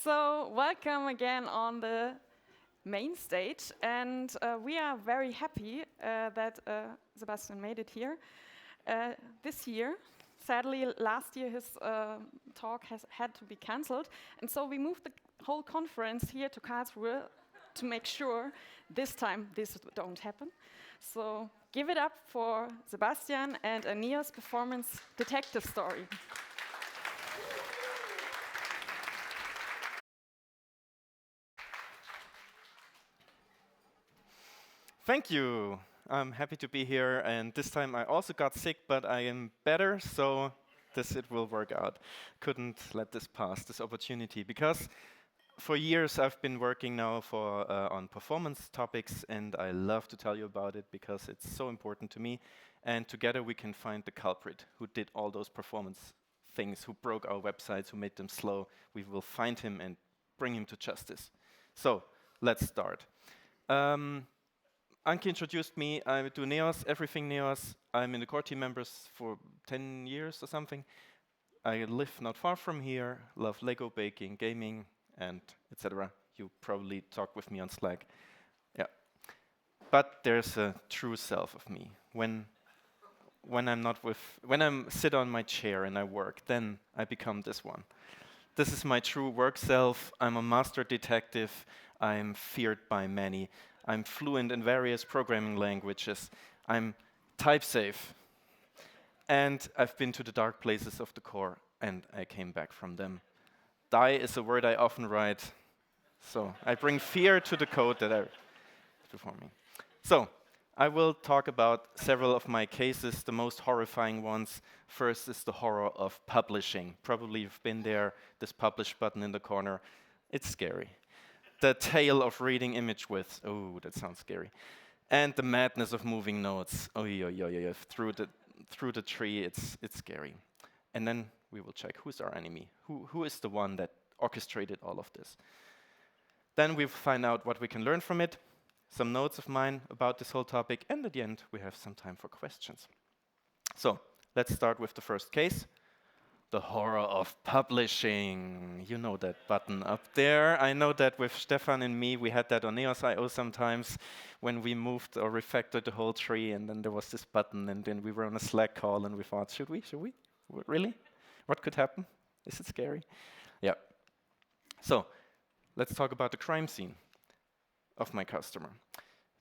So welcome again on the main stage, and we are very happy that Sebastian made it here this year. Sadly, last year his talk had to be cancelled, and so we moved the whole conference here to Karlsruhe to make sure this time this don't happen. So give it up for Sebastian and a NEOS performance detective story. Thank you. I'm happy to be here, and this time I also got sick, but I am better, so it will work out. Couldn't let this pass, this opportunity, because for years I've been working now on performance topics, and I love to tell you about it because it's so important to me. And together we can find the culprit who did all those performance things, who broke our websites, who made them slow. We will find him and bring him to justice. So let's start. Anki introduced me. I do NEOS, everything NEOS. I'm in the core team members for 10 years or something. I live not far from here, love Lego baking, gaming, and etc. You probably talk with me on Slack. Yeah. But there's a true self of me. When I sit on my chair and I work, then I become this one. This is my true work self. I'm a master detective. I'm feared by many. I'm fluent in various programming languages. I'm type safe. And I've been to the dark places of the core, and I came back from them. Die is a word I often write. So I bring fear to the code that I performing. So I will talk about several of my cases, the most horrifying ones. First is the horror of publishing. Probably you've been there, this publish button in the corner. It's scary. The tale of reading image widths. Oh, that sounds scary. And the madness of moving nodes. Oh, yeah. Through the tree, it's scary. And then we will check who's our enemy. Who is the one that orchestrated all of this? Then we find out what we can learn from it, some notes of mine about this whole topic, and at the end, we have some time for questions. So let's start with the first case. The horror of publishing. You know that button up there. I know that with Stefan and me, we had that on NEOS.io sometimes when we moved or refactored the whole tree, and then there was this button, and then we were on a Slack call, and we thought, should we? Really? What could happen? Is it scary? Yeah. So let's talk about the crime scene of my customer.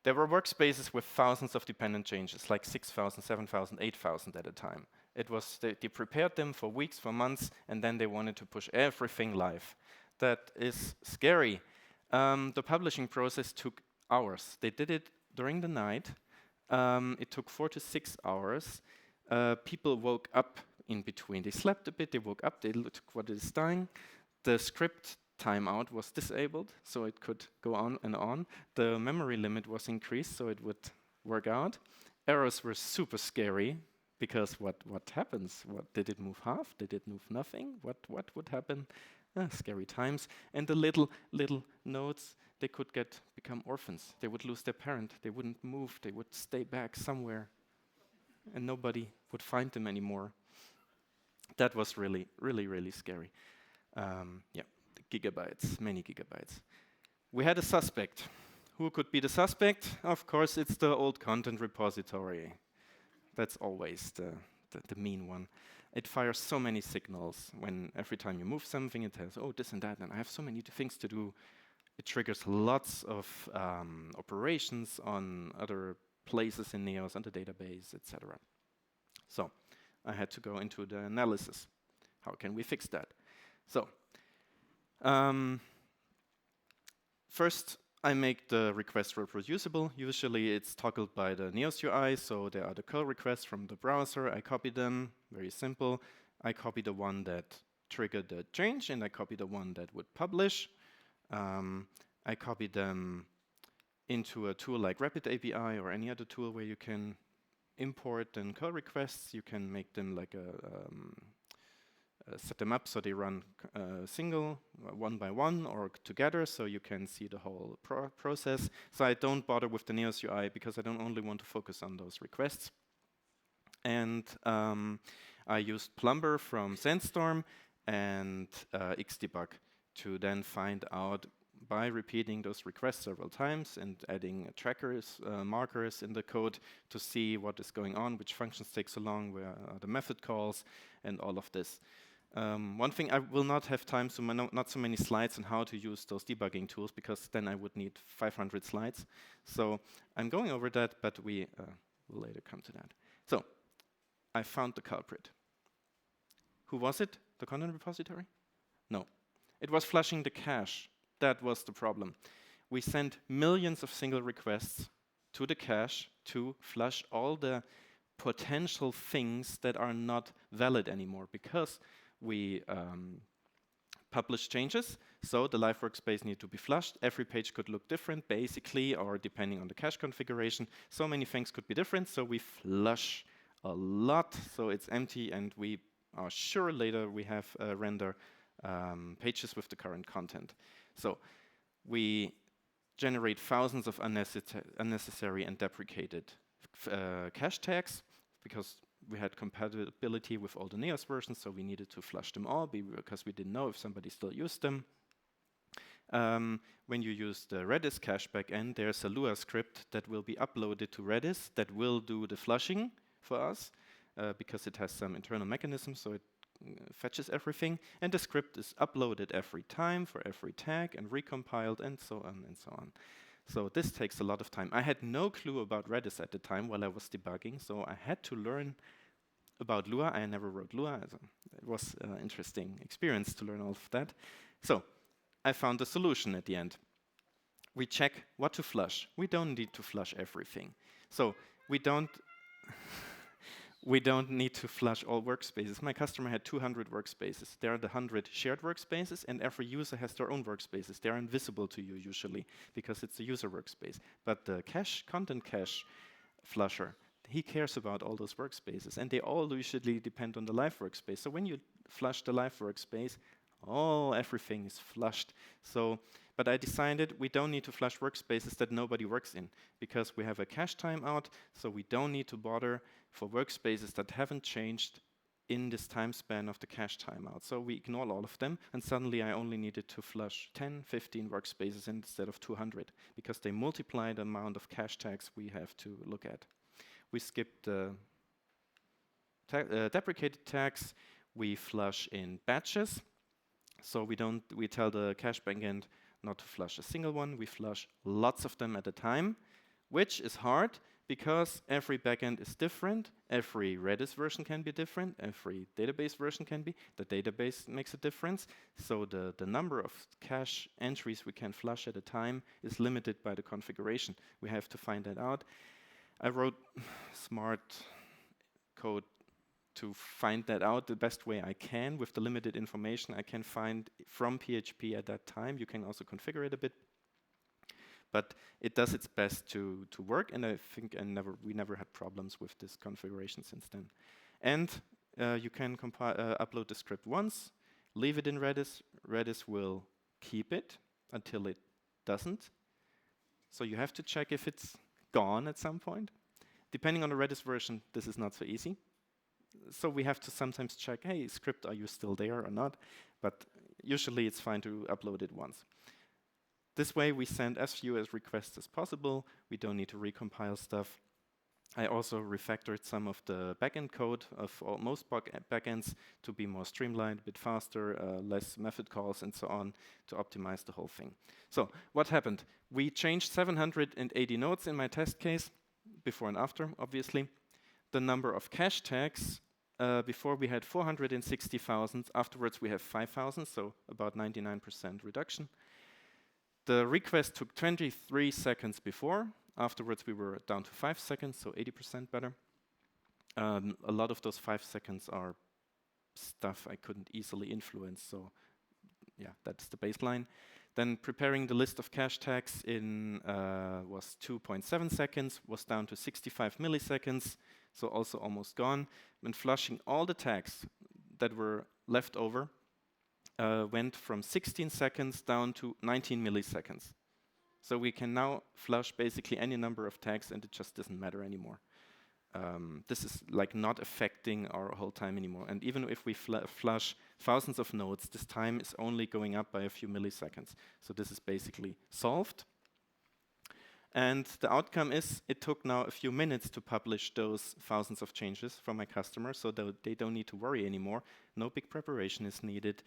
There were workspaces with thousands of dependent changes, like 6,000, 7,000, 8,000 at a time. It was they prepared them for weeks, for months, and then they wanted to push everything live. That is scary. The publishing process took hours. They did it during the night. It took 4 to 6 hours. People woke up in between. They slept a bit, they woke up, they looked what is dying. The script timeout was disabled, so it could go on and on. The memory limit was increased, so it would work out. Errors were super scary, because what happens? Did it move half? Did it move nothing? What would happen? Scary times. And the little nodes, they could become orphans. They would lose their parent. They wouldn't move. They would stay back somewhere, and nobody would find them anymore. That was really scary. Yeah. Gigabytes, many gigabytes. We had a suspect. Who could be the suspect? Of course, it's the old content repository. That's always the mean one. It fires so many signals. When every time you move something, it tells, oh, this and that, and I have so many things to do. It triggers lots of operations on other places in NEOS, on the database, etc. So I had to go into the analysis. How can we fix that? So first, I make the request reproducible. Usually it's toggled by the NEOS UI, so there are the curl requests from the browser. I copy them, very simple. I copy the one that triggered the change, and I copy the one that would publish. I copy them into a tool like Rapid API or any other tool where you can import and curl requests. You can make them like set them up so they run single, one by one, or together, so you can see the whole process. So I don't bother with the NEOS UI because I don't only want to focus on those requests. And I used Plumber from Sandstorm and Xdebug to then find out by repeating those requests several times and adding trackers, markers in the code to see what is going on, which functions take so long, where are the method calls, and all of this. One thing, I will not have time, so not so many slides on how to use those debugging tools, because then I would need 500 slides. So I'm going over that, but we will later come to that. So I found the culprit. Who was it? The content repository? No. It was flushing the cache. That was the problem. We sent millions of single requests to the cache to flush all the potential things that are not valid anymore, because we publish changes, so the live workspace needed to be flushed. Every page could look different, basically, or depending on the cache configuration. So many things could be different, so we flush a lot, so it's empty, and we are sure later we have render pages with the current content. So we generate thousands of unnecessary and deprecated cache tags, because we had compatibility with all the Neos versions, so we needed to flush them all because we didn't know if somebody still used them. When you use the Redis cache backend, there's a Lua script that will be uploaded to Redis that will do the flushing for us, because it has some internal mechanism, so it fetches everything, and the script is uploaded every time for every tag and recompiled, and so on and so on. So this takes a lot of time. I had no clue about Redis at the time while I was debugging, so I had to learn about Lua. I never wrote Lua. So it was an interesting experience to learn all of that. So I found a solution at the end. We check what to flush. We don't need to flush everything. So we don't need to flush all workspaces. My customer had 200 workspaces. There are the 100 shared workspaces, and every user has their own workspaces. They're invisible to you usually, because it's a user workspace. But the content cache flusher, he cares about all those workspaces, and they all usually depend on the live workspace. So when you flush the live workspace, everything is flushed. But I decided we don't need to flush workspaces that nobody works in, because we have a cache timeout, so we don't need to bother for workspaces that haven't changed in this time span of the cache timeout. So we ignore all of them, and suddenly I only needed to flush 10, 15 workspaces instead of 200, because they multiply the amount of cache tags we have to look at. We skipped the deprecated tags. We flush in batches. So we tell the cache backend not to flush a single one. We flush lots of them at a time, which is hard because every backend is different. Every Redis version can be different. Every database version can be. The database makes a difference. So the number of cache entries we can flush at a time is limited by the configuration. We have to find that out. I wrote smart code to find that out the best way I can with the limited information I can find from PHP at that time. You can also configure it a bit, but it does its best to work, and I think we never had problems with this configuration since then. And you can upload the script once, leave it in Redis. Redis will keep it until it doesn't. So you have to check if it's gone at some point. Depending on the Redis version, this is not so easy. So we have to sometimes check, hey, script, are you still there or not? But usually it's fine to upload it once. This way we send as few requests as possible. We don't need to recompile stuff. I also refactored some of the backend code of most backends to be more streamlined, a bit faster, less method calls and so on, to optimize the whole thing. So what happened? We changed 780 nodes in my test case, before and after, obviously. The number of cache tags, before we had 460,000, afterwards we have 5,000, so about 99% reduction. The request took 23 seconds before, afterwards we were down to 5 seconds, so 80% better. A lot of those 5 seconds are stuff I couldn't easily influence, so yeah, that's the baseline. Then preparing the list of cache tags was 2.7 seconds, was down to 65 milliseconds, so also almost gone. When flushing all the tags that were left over, went from 16 seconds down to 19 milliseconds. So we can now flush basically any number of tags, and it just doesn't matter anymore. this is like not affecting our whole time anymore. And even if we flush thousands of nodes, this time is only going up by a few milliseconds. So this is basically solved. And the outcome is it took now a few minutes to publish those thousands of changes for my customers, so they don't need to worry anymore. No big preparation is needed.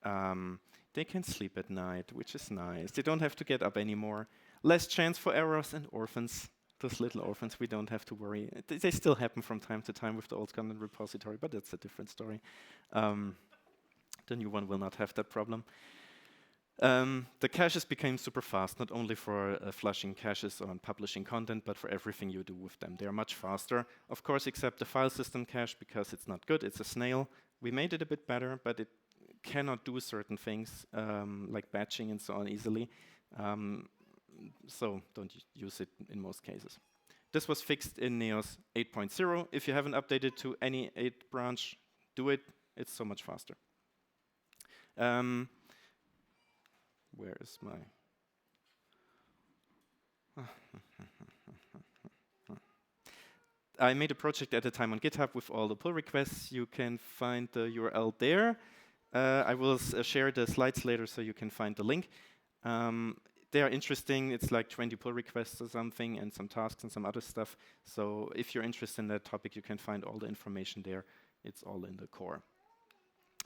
They can sleep at night, which is nice. They don't have to get up anymore. Less chance for errors and orphans. Those little orphans, we don't have to worry. They still happen from time to time with the old content repository, but that's a different story. The new one will not have that problem. The caches became super fast, not only for flushing caches on publishing content, but for everything you do with them. They are much faster, of course, except the file system cache, because it's not good. It's a snail. We made it a bit better, but it cannot do certain things, like batching and so on easily. So don't use it in most cases. This was fixed in Neos 8.0. If you haven't updated to any 8 branch, do it. It's so much faster. Where is my... I made a project at the time on GitHub with all the pull requests. You can find the URL there. I will share the slides later so you can find the link. They are interesting. It's like 20 pull requests or something, and some tasks and some other stuff. So if you're interested in that topic, you can find all the information there. It's all in the core.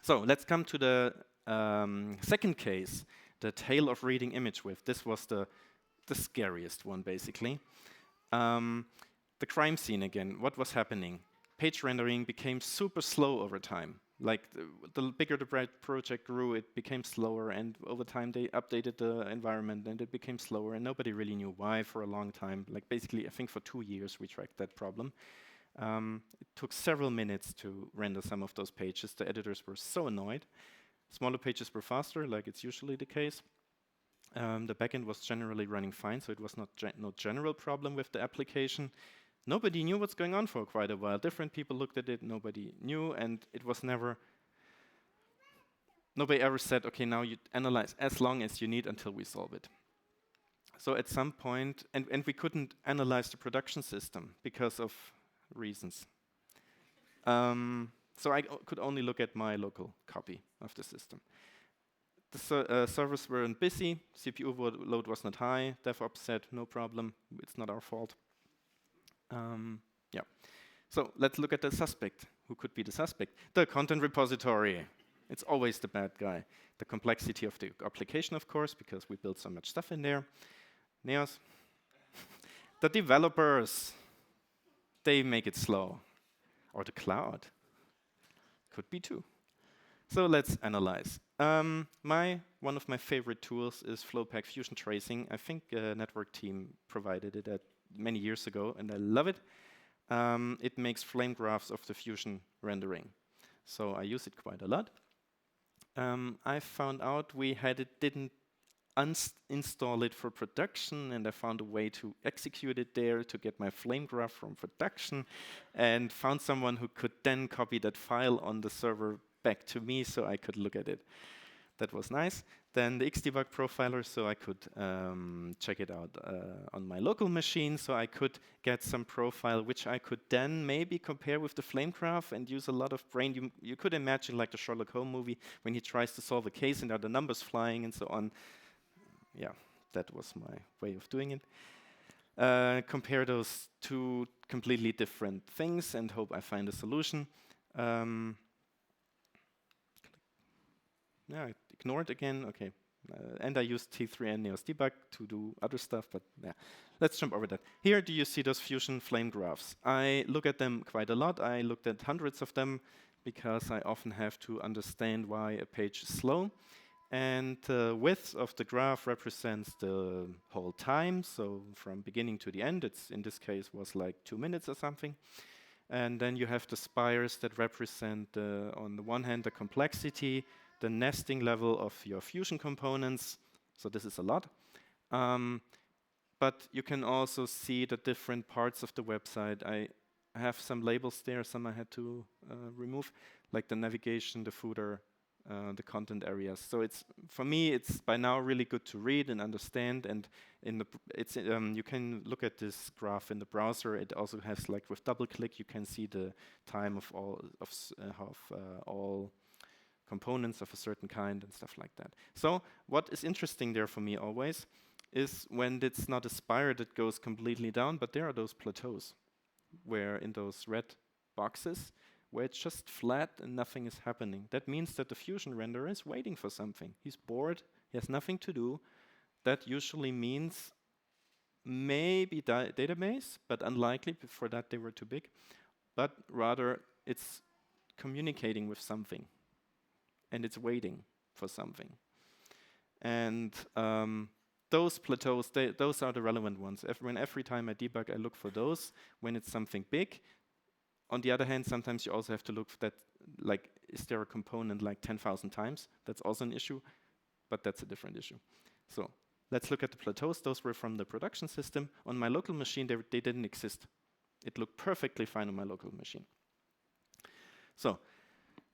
So let's come to the second case, the tale of reading image width. This was the scariest one, basically. The crime scene again. What was happening? Page rendering became super slow over time. Like the bigger the project grew, it became slower, and over time they updated the environment, and it became slower, and nobody really knew why for a long time. Like basically, I think for 2 years we tracked that problem. It took several minutes to render some of those pages. The editors were so annoyed. Smaller pages were faster, like it's usually the case. The backend was generally running fine, so it was no general problem with the application. Nobody knew what's going on for quite a while. Different people looked at it, nobody knew, and it was nobody ever said, okay, now you analyze as long as you need until we solve it. So at some point, and we couldn't analyze the production system because of reasons. So I could only look at my local copy of the system. The servers weren't busy, CPU load was not high, DevOps said, no problem, it's not our fault. Yeah. So let's look at the suspect. Who could be the suspect? The content repository. It's always the bad guy. The complexity of the application, of course, because we built so much stuff in there. Neos. The developers. They make it slow. Or the cloud. Could be too. So let's analyze. One of my favorite tools is Flowpack Fusion Tracing. I think a network team provided it many years ago, and I love it. It makes flame graphs of the Fusion rendering. So I use it quite a lot. I found out didn't uninstall it for production, and I found a way to execute it there to get my flame graph from production, and found someone who could then copy that file on the server back to me so I could look at it. That was nice. Then the Xdebug profiler, so I could check it out on my local machine, so I could get some profile which I could then maybe compare with the flame graph and use a lot of brain. You could imagine like the Sherlock Holmes movie when he tries to solve a case and there are the numbers flying and so on. Yeah, that was my way of doing it. Compare those two completely different things and hope I find a solution. Yeah, I ignored again, okay. And I used T3 and Neos debug to do other stuff, but yeah. Let's jump over that. Here, do you see those Fusion flame graphs? I look at them quite a lot. I looked at hundreds of them because I often have to understand why a page is slow. And the width of the graph represents the whole time, so from beginning to the end, it's in this case was like 2 minutes or something. And then you have the spires that represent, on the one hand, the complexity, the nesting level of your Fusion components. So this is a lot. But you can also see the different parts of the website. I have some labels there, some I had to remove, like the navigation, the footer, the content areas. So it's, for me, it's by now really good to read and understand. And in the you can look at this graph in the browser. It also has, like, with double click, you can see the time of all components of a certain kind and stuff like that. So what is interesting there for me always is when it's not a spire that goes completely down, but there are those plateaus where in those red boxes where it's just flat and nothing is happening. That means that the Fusion renderer is waiting for something. He's bored, he has nothing to do. That usually means maybe database, but unlikely. Before that they were too big. But rather it's communicating with something and it's waiting for something. And those plateaus, those are the relevant ones. Every time I debug, I look for those when it's something big. On the other hand, sometimes you also have to look for that, like, is there a component like 10,000 times? That's also an issue, but that's a different issue. So let's look at the plateaus. Those were from the production system. On my local machine, they didn't exist. It looked perfectly fine on my local machine. So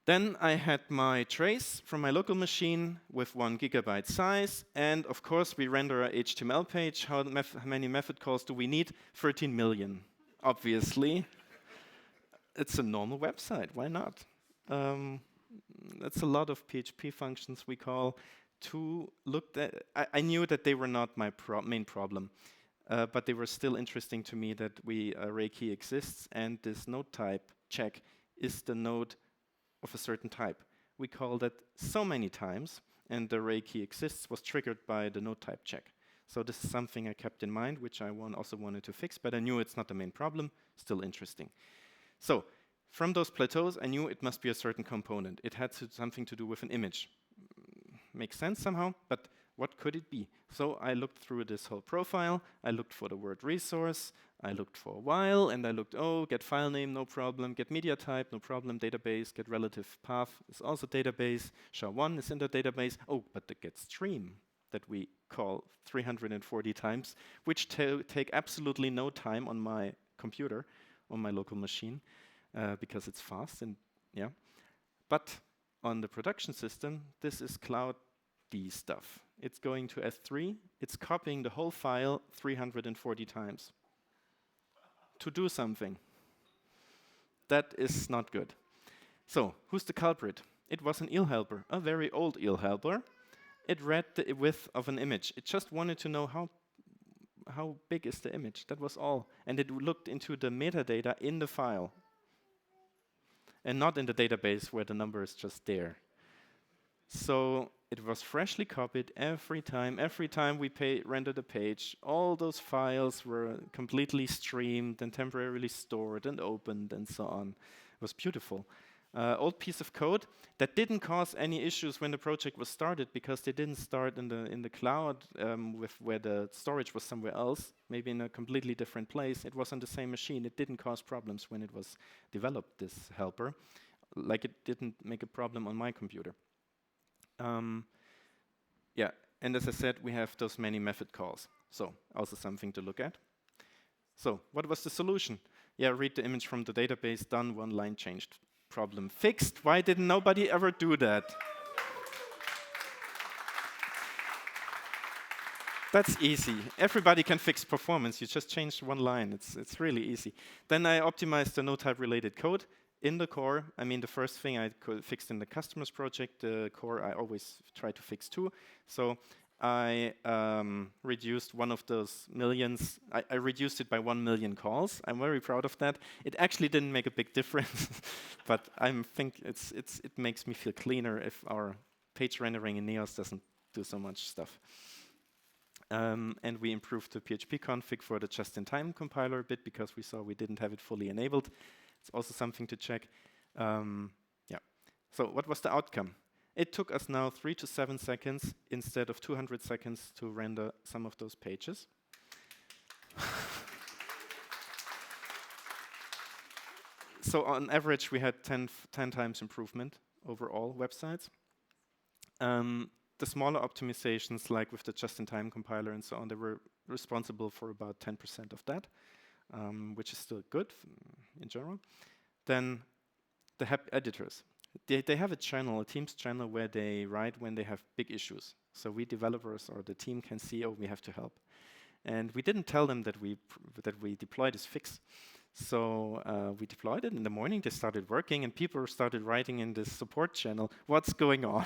then I had my trace from my local machine with 1 GB size, and of course we render a HTML page. How many method calls do we need? 13 million, obviously. It's a normal website, why not? That's a lot of PHP functions we call to look at. I knew that they were not my main problem, but they were still interesting to me that array key exists, and this node type check is the node of a certain type. We call that so many times, and the array key exists was triggered by the node type check. So this is something I kept in mind, which I also wanted to fix, but I knew it's not the main problem, still interesting. So from those plateaus, I knew it must be a certain component. It had something to do with an image. Makes sense somehow, but what could it be? So I looked through this whole profile. I looked for the word resource. I looked for a while, and I looked, get file name, no problem. Get media type, no problem. Database, get relative path is also database. SHA-1 is in the database. Oh, but the get stream that we call 340 times, which take absolutely no time on my computer, on my local machine, because it's fast and yeah. But on the production system, this is cloud D stuff. It's going to S3. It's copying the whole file 340 times to do something. That is not good. So who's the culprit? It was an eel helper, a very old eel helper. It read the width of an image. It just wanted to know how big is the image. That was all. And it looked into the metadata in the file and not in the database where the number is just there. So it was freshly copied every time. Every time we rendered a page, all those files were completely streamed and temporarily stored and opened and so on. It was beautiful. Old piece of code that didn't cause any issues when the project was started, because they didn't start in the cloud with where the storage was somewhere else, maybe in a completely different place. It was on the same machine. It didn't cause problems when it was developed, this helper, like it didn't make a problem on my computer. Yeah, and as I said, we have those many method calls. So also something to look at. So what was the solution? Yeah, read the image from the database, done, one line changed. Problem fixed. Why didn't nobody ever do that? That's easy. Everybody can fix performance. You just change one line. It's really easy. Then I optimized the node type related code in the core. I mean, the first thing I fixed in the customers project, the core I always try to fix too. So I reduced one of those millions. I reduced it by 1 million calls. I'm very proud of that. It actually didn't make a big difference, but I think it makes me feel cleaner if our page rendering in Neos doesn't do so much stuff. And we improved the PHP config for the just-in-time compiler a bit, because we saw we didn't have it fully enabled. It's also something to check. Yeah. So what was the outcome? It took us now 3 to 7 seconds instead of 200 seconds to render some of those pages. So on average, we had 10 times improvement over all websites. The smaller optimizations, like with the just-in-time compiler and so on, they were responsible for about 10% of that, which is still good in general. Then the HEP editors. They have a channel, a Teams channel, where they write when they have big issues. So we developers or the team can see, oh, we have to help. And we didn't tell them that we deployed this fix. So we deployed it in the morning. They started working, and people started writing in this support channel, "What's going on?"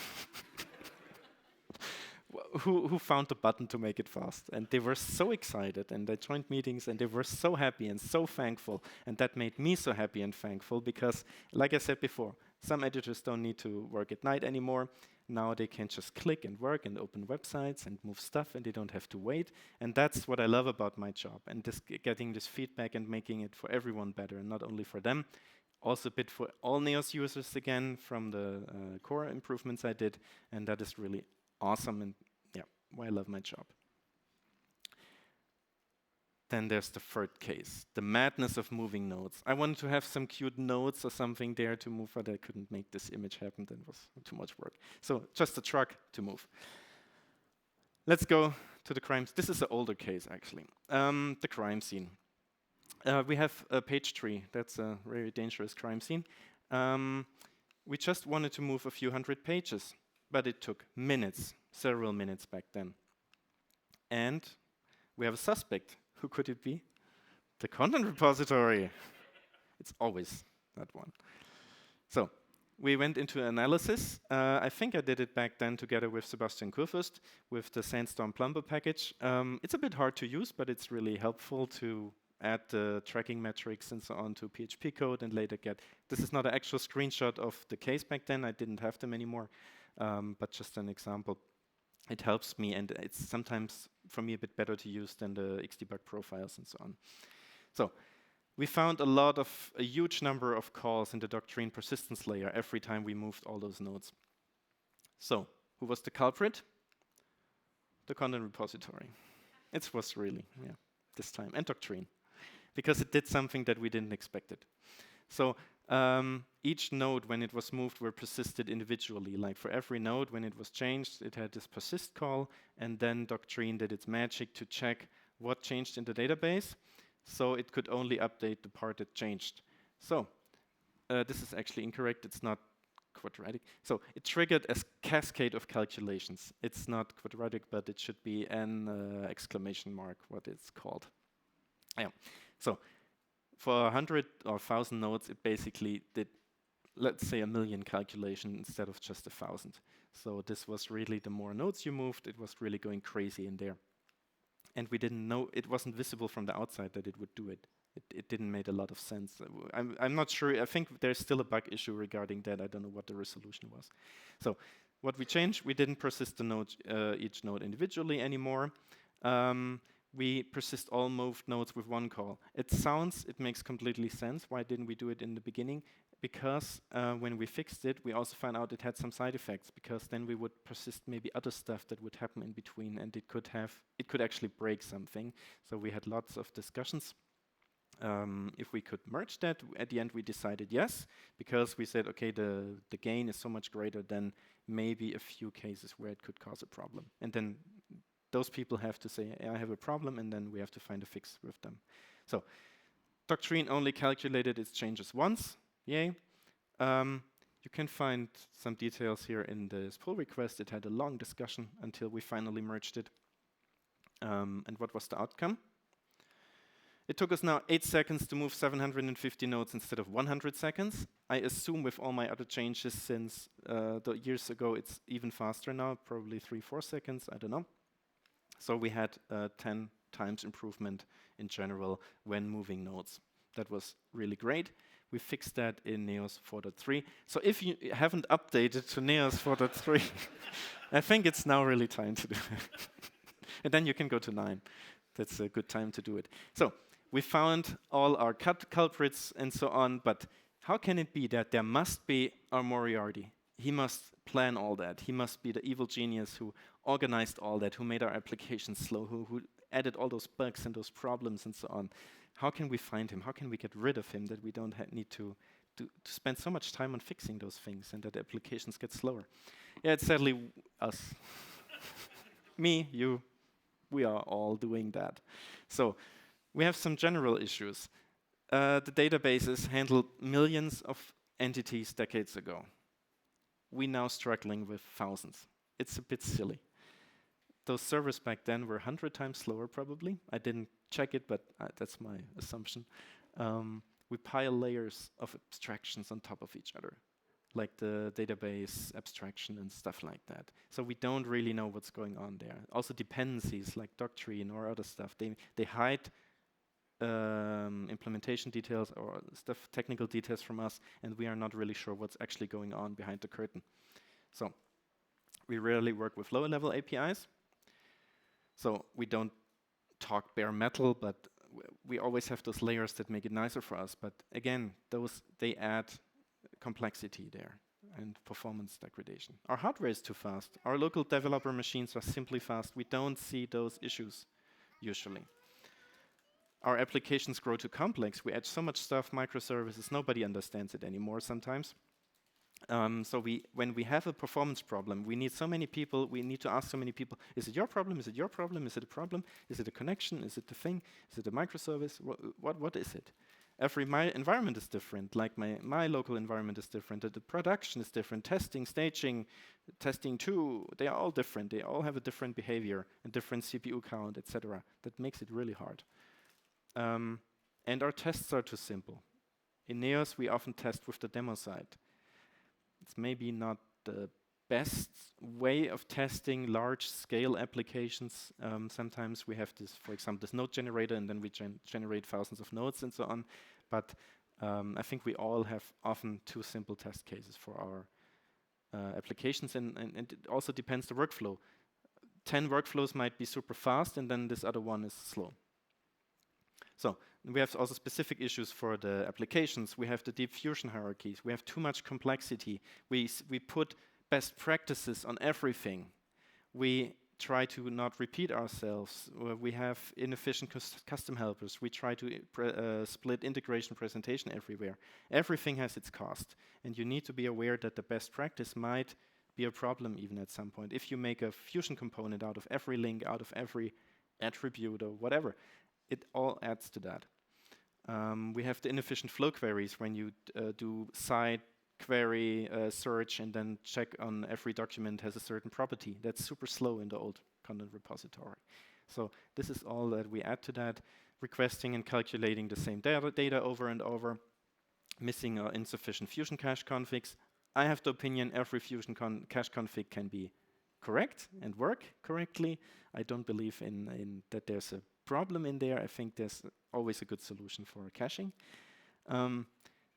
Who found the button to make it fast? And they were so excited, and they joined meetings, and they were so happy and so thankful. And that made me so happy and thankful because, like I said before, some editors don't need to work at night anymore. Now they can just click and work and open websites and move stuff, and they don't have to wait. And that's what I love about my job, and getting this feedback and making it for everyone better, and not only for them. Also a bit for all Neos users again from the core improvements I did, and that is really awesome, and yeah, why I love my job. Then there's the third case, the madness of moving nodes. I wanted to have some cute nodes or something there to move, but I couldn't make this image happen. That was too much work. So just a truck to move. Let's go to the crimes. This is an older case, actually. The crime scene. We have a page tree. That's a very dangerous crime scene. We just wanted to move a few hundred pages, but it took minutes, several minutes back then. And we have a suspect. Who could it be? The content repository. It's always that one. So we went into analysis. I think I did it back then together with Sebastian Kurfürst with the Sandstorm Plumber package. It's a bit hard to use, but it's really helpful to add the tracking metrics and so on to PHP code and later get. This is not an actual screenshot of the case back then. I didn't have them anymore, but just an example. It helps me, and it's sometimes for me a bit better to use than the Xdebug profiles and so on. So we found a huge number of calls in the doctrine persistence layer every time we moved all those nodes. So who was the culprit? The content repository. It was really, yeah, this time, and doctrine, because it did something that we didn't expect it. So each node, when it was moved, were persisted individually. Like for every node, when it was changed, it had this persist call, and then Doctrine did its magic to check what changed in the database, so it could only update the part that changed. So this is actually incorrect. It's not quadratic. So it triggered a cascade of calculations. It's not quadratic, but it should be an exclamation mark, what it's called. Yeah. So for 100 or 1,000 nodes, it basically did, let's say, 1,000,000 calculations instead of just 1,000. So this was really, the more nodes you moved, it was really going crazy in there. And we didn't know, it wasn't visible from the outside that it would do it. It didn't make a lot of sense. I'm not sure, I think there's still a bug issue regarding that. I don't know what the resolution was. So what we changed, we didn't persist the node, each node individually anymore. We persist all moved nodes with one call. It makes completely sense. Why didn't we do it in the beginning? Because when we fixed it, we also found out it had some side effects, because then we would persist maybe other stuff that would happen in between, and it could actually break something. So we had lots of discussions. If we could merge that, at the end we decided yes, because we said, okay, the gain is so much greater than maybe a few cases where it could cause a problem. And then those people have to say, I have a problem, and then we have to find a fix with them. So Doctrine only calculated its changes once. Yay. You can find some details here in this pull request. It had a long discussion until we finally merged it. And what was the outcome? It took us now 8 seconds to move 750 nodes instead of 100 seconds. I assume with all my other changes since the years ago, it's even faster now, probably 3-4 seconds, I don't know. So we had 10 times improvement in general when moving nodes. That was really great. We fixed that in Neos 4.3. So if you haven't updated to Neos 4.3, I think it's now really time to do it. And then you can go to 9. That's a good time to do it. So we found all our culprits and so on, but how can it be that there must be our Moriarty? He must plan all that. He must be the evil genius who organized all that, who made our application slow, who added all those bugs and those problems and so on. How can we find him? How can we get rid of him that we don't need to spend so much time on fixing those things and that the applications get slower? Yeah, it's sadly us. Me, you, we are all doing that. So we have some general issues. The databases handled millions of entities decades ago. we now struggling with thousands. It's a bit silly. Those servers back then were 100 times slower, probably. I didn't check it, but that's my assumption. We pile layers of abstractions on top of each other, like the database abstraction and stuff like that. So we don't really know what's going on there. Also dependencies like doctrine or other stuff, they hide implementation details or stuff, technical details from us, and we are not really sure what's actually going on behind the curtain. So we rarely work with lower level APIs. So we don't talk bare metal, but we always have those layers that make it nicer for us. But again, they add complexity there and performance degradation. Our hardware is too fast. Our local developer machines are simply fast. We don't see those issues usually. Our applications grow too complex. We add so much stuff, microservices, nobody understands it anymore sometimes. So when we have a performance problem, we need so many people, we need to ask so many people, is it your problem, is it your problem, is it a problem, is it a connection, is it the thing, is it a microservice, what is it? My environment is different, like my local environment is different, the production is different, testing, staging, testing too, they are all different, they all have a different behavior, and different CPU count, etc. That makes it really hard. And our tests are too simple. In Neos, we often test with the demo side. It's maybe not the best way of testing large-scale applications. Sometimes we have this, for example, this node generator, and then we generate thousands of nodes and so on. But I think we all have often too simple test cases for our applications, and it also depends the workflow. 10 workflows might be super fast, and then this other one is slow. So we have also specific issues for the applications. We have the deep fusion hierarchies. We have too much complexity. We put best practices on everything. We try to not repeat ourselves. We have inefficient custom helpers. We try to split integration presentation everywhere. Everything has its cost. And you need to be aware that the best practice might be a problem even at some point. If you make a fusion component out of every link, out of every attribute or whatever, it all adds to that. We have the inefficient flow queries when you do side query search and then check on every document has a certain property. That's super slow in the old content repository. So this is all that we add to that. Requesting and calculating the same data over and over. Missing or insufficient Fusion cache configs. I have the opinion every Fusion cache config can be correct and work correctly. I don't believe in that there's a problem in there. I think there's always a good solution for caching.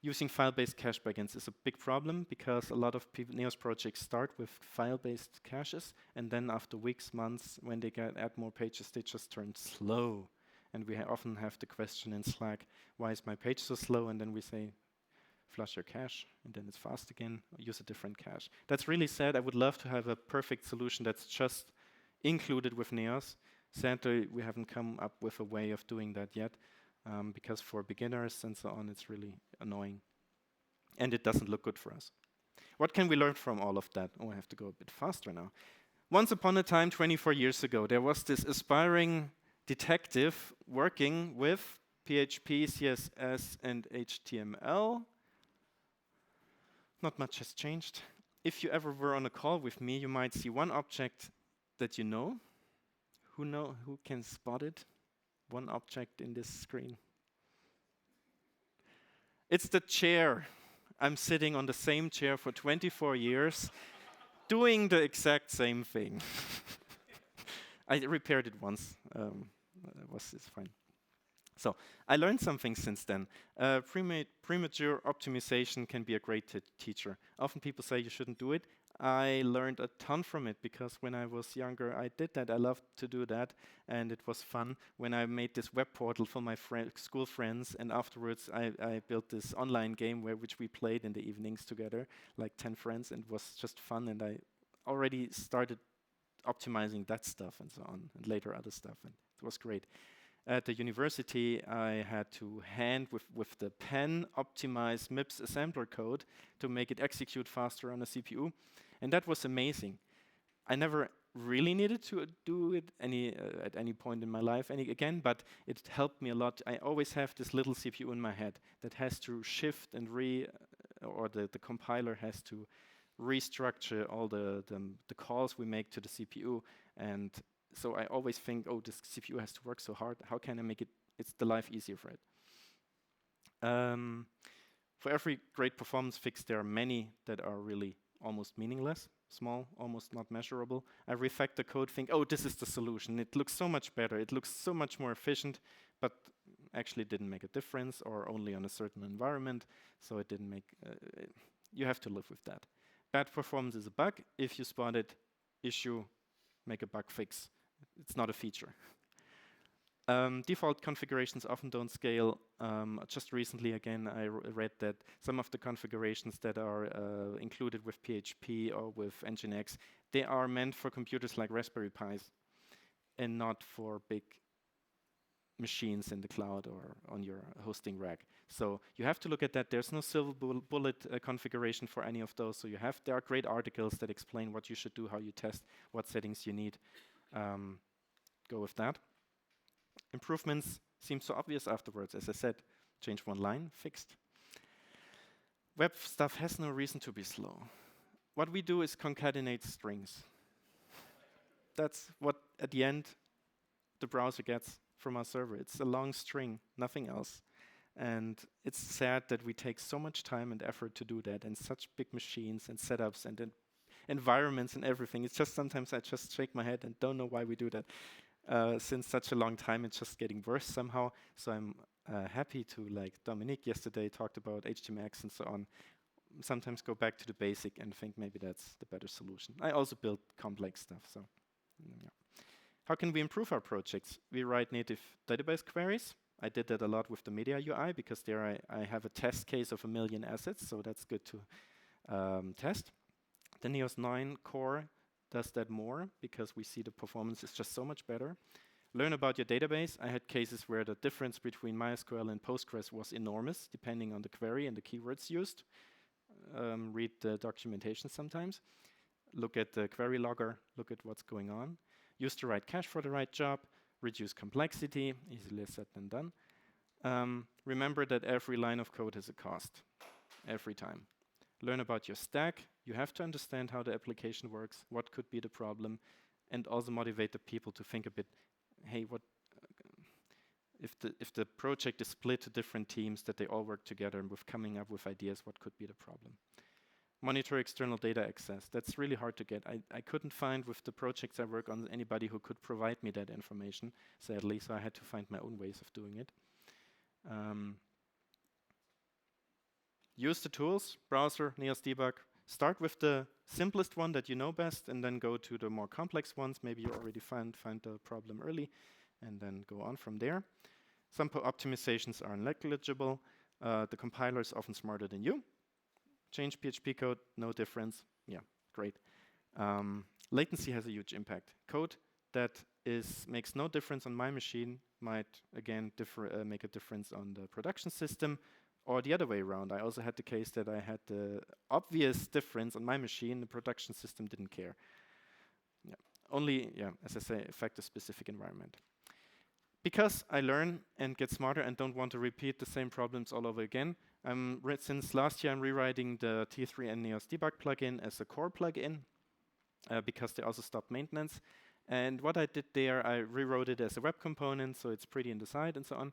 Using file-based cache backends is a big problem because a lot of Neos projects start with file-based caches, and then after weeks, months, when they add more pages, they just turn slow. And we often have the question in Slack, why is my page so slow? And then we say, flush your cache, and then it's fast again, use a different cache. That's really sad. I would love to have a perfect solution that's just included with Neos. Sadly, we haven't come up with a way of doing that yet, because for beginners and so on, it's really annoying. And it doesn't look good for us. What can we learn from all of that? Oh, I have to go a bit faster now. Once upon a time, 24 years ago, there was this aspiring detective working with PHP, CSS, and HTML. Not much has changed. If you ever were on a call with me, you might see one object that you know. Who can spot it? One object in this screen. It's the chair. I'm sitting on the same chair for 24 years, doing the exact same thing. I repaired it once. It's fine. So I learned something since then. Premature optimization can be a great teacher. Often people say you shouldn't do it. I learned a ton from it because when I was younger, I did that. I loved to do that, and it was fun when I made this web portal for my school friends, and afterwards I built this online game which we played in the evenings together, like 10 friends, and it was just fun, and I already started optimizing that stuff and so on, and later other stuff, and it was great. At the university, I had to with the pen optimize MIPS assembler code to make it execute faster on a CPU. And that was amazing. I never really needed to do it at any point in my life again, but it helped me a lot. I always have this little CPU in my head that has to shift and or the compiler has to restructure all the calls we make to the CPU. And so I always think, oh, this CPU has to work so hard. How can I make it's the life easier for it? For every great performance fix, there are many that are really almost meaningless, small, almost not measurable. I refactor code, think, oh, this is the solution. It looks so much better. It looks so much more efficient, but actually didn't make a difference, or only on a certain environment. So it didn't make. You have to live with that. Bad performance is a bug. If you spot it, issue, make a bug fix. It's not a feature. Default configurations often don't scale. Just recently, again, I read that some of the configurations that are included with PHP or with Nginx, they are meant for computers like Raspberry Pis and not for big machines in the cloud or on your hosting rack. So you have to look at that. There's no silver bullet configuration for any of those. So there are great articles that explain what you should do, how you test, what settings you need. Go with that. Improvements seem so obvious afterwards. As I said, change one line, fixed. Web stuff has no reason to be slow. What we do is concatenate strings. That's what, at the end, the browser gets from our server. It's a long string, nothing else. And it's sad that we take so much time and effort to do that, and such big machines and setups and environments and everything. It's just sometimes I just shake my head and don't know why we do that. Since such a long time, it's just getting worse somehow. So I'm happy to, like Dominique yesterday talked about HTMX and so on, sometimes go back to the basic and think maybe that's the better solution. I also build complex stuff. So, yeah. How can we improve our projects? We write native database queries. I did that a lot with the Media UI because there I have a test case of 1 million assets, so that's good to test. The NEOS 9 core does that more because we see the performance is just so much better. Learn about your database. I had cases where the difference between MySQL and Postgres was enormous, depending on the query and the keywords used. Read the documentation sometimes. Look at the query logger, look at what's going on. Use the right cache for the right job. Reduce complexity, easier said than done. Remember that every line of code has a cost, every time. Learn about your stack. You have to understand how the application works, what could be the problem, and also motivate the people to think a bit, hey, what if the project is split to different teams, that they all work together and with coming up with ideas, what could be the problem. Monitor external data access. That's really hard to get. I couldn't find with the projects I work on anybody who could provide me that information, sadly, so I had to find my own ways of doing it. Use the tools, browser, NEOS debug. Start with the simplest one that you know best and then go to the more complex ones. Maybe you already find the problem early and then go on from there. Some optimizations are negligible. The compiler is often smarter than you. Change PHP code, no difference. Yeah, great. Latency has a huge impact. Code that makes no difference on my machine might, again, make a difference on the production system, or the other way around. I also had the case that I had the obvious difference on my machine, the production system didn't care. Yeah. Only, as I say, affect a specific environment. Because I learn and get smarter and don't want to repeat the same problems all over again, since last year I'm rewriting the T3 and NEOS debug plugin as a core plugin because they also stopped maintenance. And what I did there, I rewrote it as a web component, so it's pretty in the side and so on.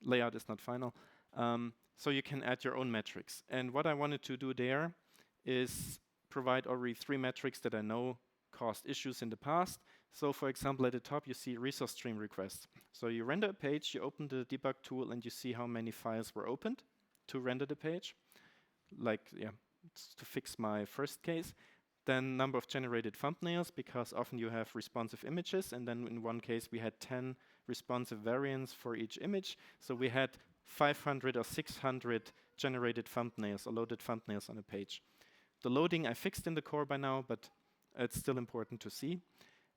Layout is not final. So you can add your own metrics. And what I wanted to do there is provide already 3 metrics that I know caused issues in the past. So for example, at the top, you see resource stream requests. So you render a page, you open the debug tool, and you see how many files were opened to render the page, like, to fix my first case. Then number of generated thumbnails, because often you have responsive images, and then in one case we had 10 responsive variants for each image. So we had 500 or 600 generated thumbnails or loaded thumbnails on a page. The loading I fixed in the core by now, but it's still important to see.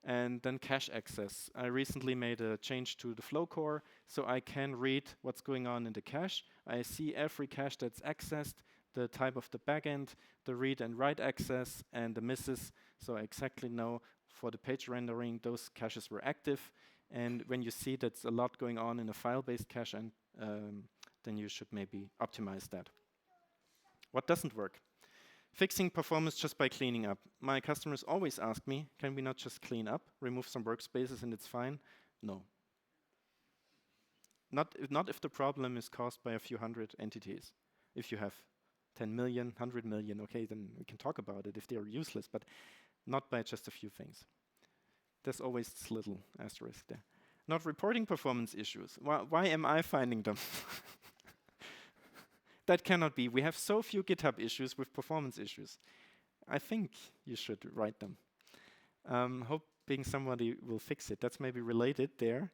And then cache access. I recently made a change to the flow core, so I can read what's going on in the cache. I see every cache that's accessed, the type of the backend, the read and write access, and the misses. So I exactly know for the page rendering, those caches were active. And when you see that's a lot going on in a file-based cache, and then you should maybe optimize that. What doesn't work? Fixing performance just by cleaning up. My customers always ask me, can we not just clean up, remove some workspaces and it's fine? No. Not if the problem is caused by a few hundred entities. If you have 10 million, 100 million, okay, then we can talk about it if they are useless, but not by just a few things. There's always this little asterisk there. Not reporting performance issues. Why am I finding them? That cannot be. We have so few GitHub issues with performance issues. I think you should write them. Hoping somebody will fix it. That's maybe related there.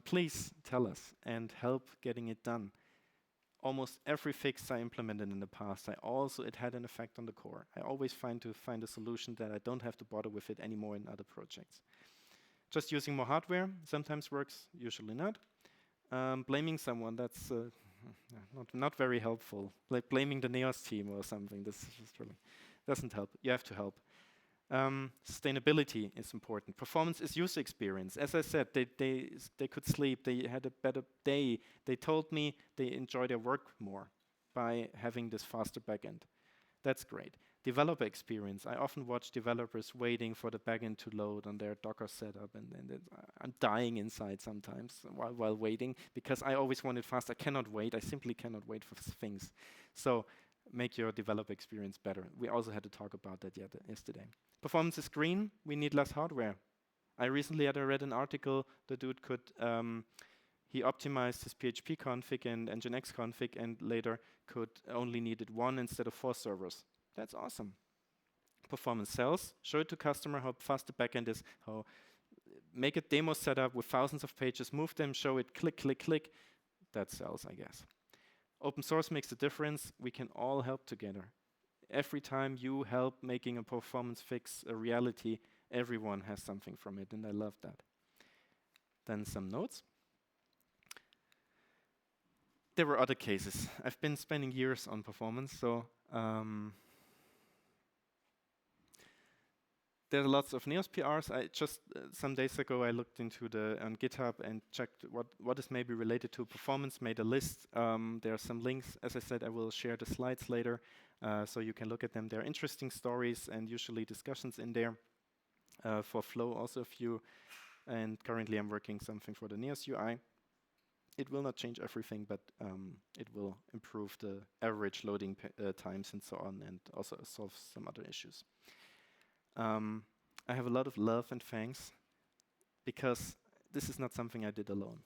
Please tell us and help getting it done. Almost every fix I implemented in the past, it had an effect on the core. I always find a solution that I don't have to bother with it anymore in other projects. Just using more hardware sometimes works, usually not. Blaming someone, that's not very helpful. Like blaming the Neos team or something, this just really doesn't help. You have to help. Sustainability is important. Performance is user experience. As I said, they could sleep, they had a better day. They told me they enjoy their work more by having this faster backend. That's great. Developer experience. I often watch developers waiting for the backend to load on their Docker setup, and I'm dying inside sometimes while waiting, because I always want it fast. I cannot wait. I simply cannot wait for things. So make your developer experience better. We also had to talk about that yesterday. Performance is green. We need less hardware. I recently read an article. The dude could he optimized his PHP config and Nginx config, and later could only needed 1 instead of 4 servers. That's awesome. Performance sells. Show it to customer how fast the backend is. How make a demo setup with thousands of pages. Move them. Show it. Click, click, click. That sells, I guess. Open source makes a difference. We can all help together. Every time you help making a performance fix a reality, everyone has something from it, and I love that. Then some notes. There were other cases. I've been spending years on performance, so there are lots of Neos PRs. I just some days ago I looked into on GitHub and checked what is maybe related to performance. Made a list. There are some links. As I said, I will share the slides later, so you can look at them. There are interesting stories and usually discussions in there. For Flow, also a few. And currently, I'm working something for the Neos UI. It will not change everything, but it will improve the average loading times and so on, and also solve some other issues. I have a lot of love and thanks, because this is not something I did alone.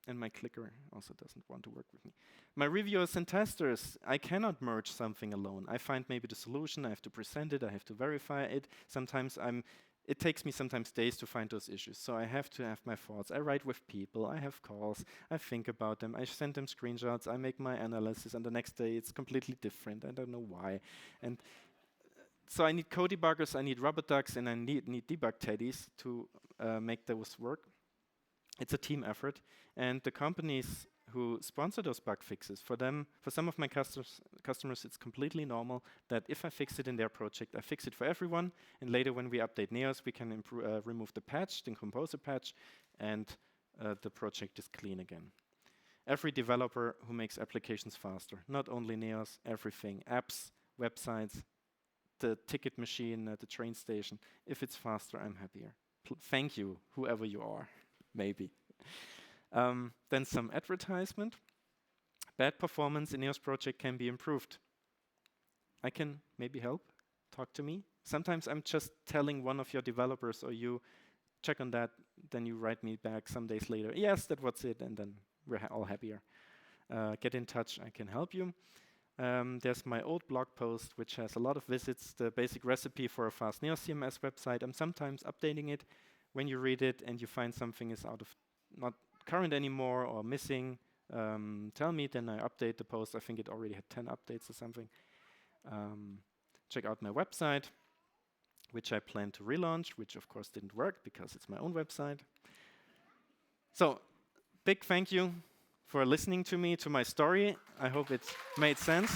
And my clicker also doesn't want to work with me. My reviewers and testers, I cannot merge something alone. I find maybe the solution, I have to present it, I have to verify it. Sometimes it takes me sometimes days to find those issues, so I have to have my thoughts. I write with people, I have calls, I think about them, I send them screenshots, I make my analysis, and the next day it's completely different. I don't know why. And so I need code debuggers, I need rubber ducks, and I need debug teddies to make those work. It's a team effort, and the companies who sponsor those bug fixes, for some of my customers, it's completely normal that if I fix it in their project, I fix it for everyone, and later when we update Neos, we can remove the patch, the composer patch, and the project is clean again. Every developer who makes applications faster, not only Neos, everything, apps, websites, the ticket machine at the train station, if it's faster, I'm happier. Thank you, whoever you are, maybe. Then some advertisement. Bad performance in Neos project can be improved. I can maybe help. Talk to me. Sometimes I'm just telling one of your developers, or you check on that, then you write me back some days later. Yes, that was it, and then we're all happier. Get in touch, I can help you. There's my old blog post, which has a lot of visits, the basic recipe for a fast Neos CMS website. I'm sometimes updating it. When you read it and you find something is out of not current anymore or missing, tell me, then I update the post. I think it already had 10 updates or something. Check out my website, which I plan to relaunch, which of course didn't work because it's my own website. So, big thank you for listening to me, to my story. I hope it made sense.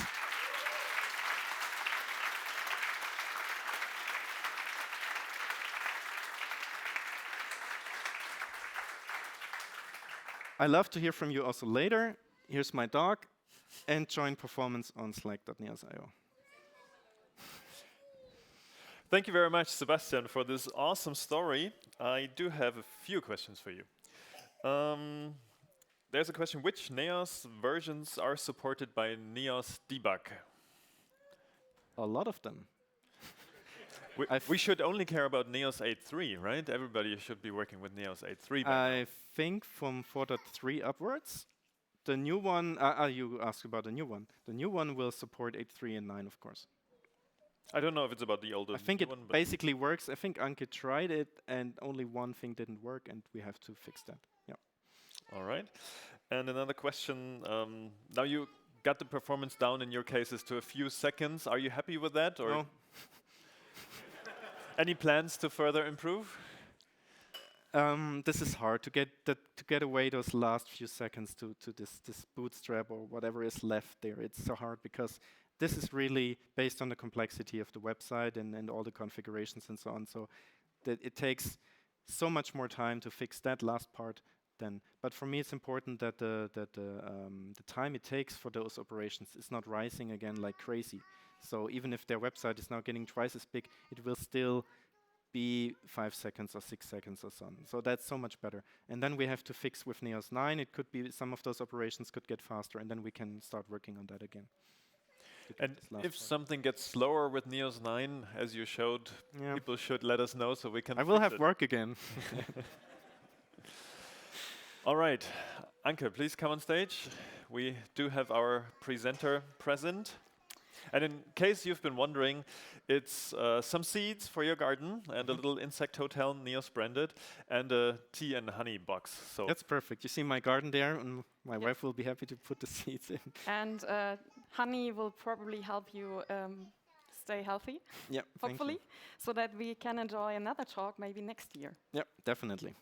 I love to hear from you also later. Here's my dog, and join performance on slack.neos.io. Thank you very much, Sebastian, for this awesome story. I do have a few questions for you. There's a question, which Neos versions are supported by Neos Debug? A lot of them. We should only care about Neos 8.3, right? Everybody should be working with Neos 8.3 by now. I think from 4.3 upwards. The new one, you asked about the new one. The new one will support 8.3 and 9, of course. I don't know if it's about the older I think one, it basically works. I think Anke tried it, and only one thing didn't work, and we have to fix that. Yeah. All right. And another question. Now you got the performance down in your cases to a few seconds. Are you happy with that? Or No. Any plans to further improve? This is hard to get away those last few seconds to this bootstrap or whatever is left there. It's so hard because this is really based on the complexity of the website and all the configurations and so on. So that it takes so much more time to fix that last part than. But for me, it's important that the time it takes for those operations is not rising again like crazy. So even if their website is now getting twice as big, it will still be 5 seconds or 6 seconds or so on. So that's so much better. And then we have to fix with Neos 9. It could be some of those operations could get faster, and then we can start working on that again. And if something gets slower with Neos 9, as you showed, people should let us know so we can. I will have work again. All right, Anke, please come on stage. We do have our presenter present. And in case you've been wondering, it's some seeds for your garden and a little insect hotel, Neos branded, and a tea and honey box. So that's perfect. You see my garden there, and my wife will be happy to put the seeds in. And honey will probably help you stay healthy, hopefully, so that we can enjoy another talk maybe next year. Yeah, definitely.